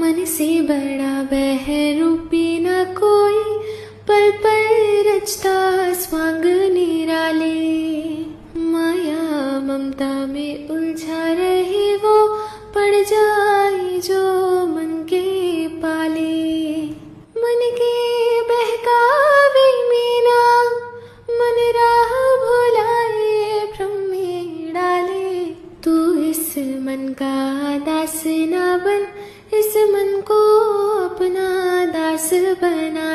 मन से बड़ा बहरूपी न कोई, पल पल रचता स्वांग निराले। माया ममता में उलझा रहे वो, पड़ जाए जो मन के पाले। मन के बहकावे मीना, मन राह भुलाए भ्रम में डाले। तू इस मन का दास ना बन, इस मन को अपना दास बना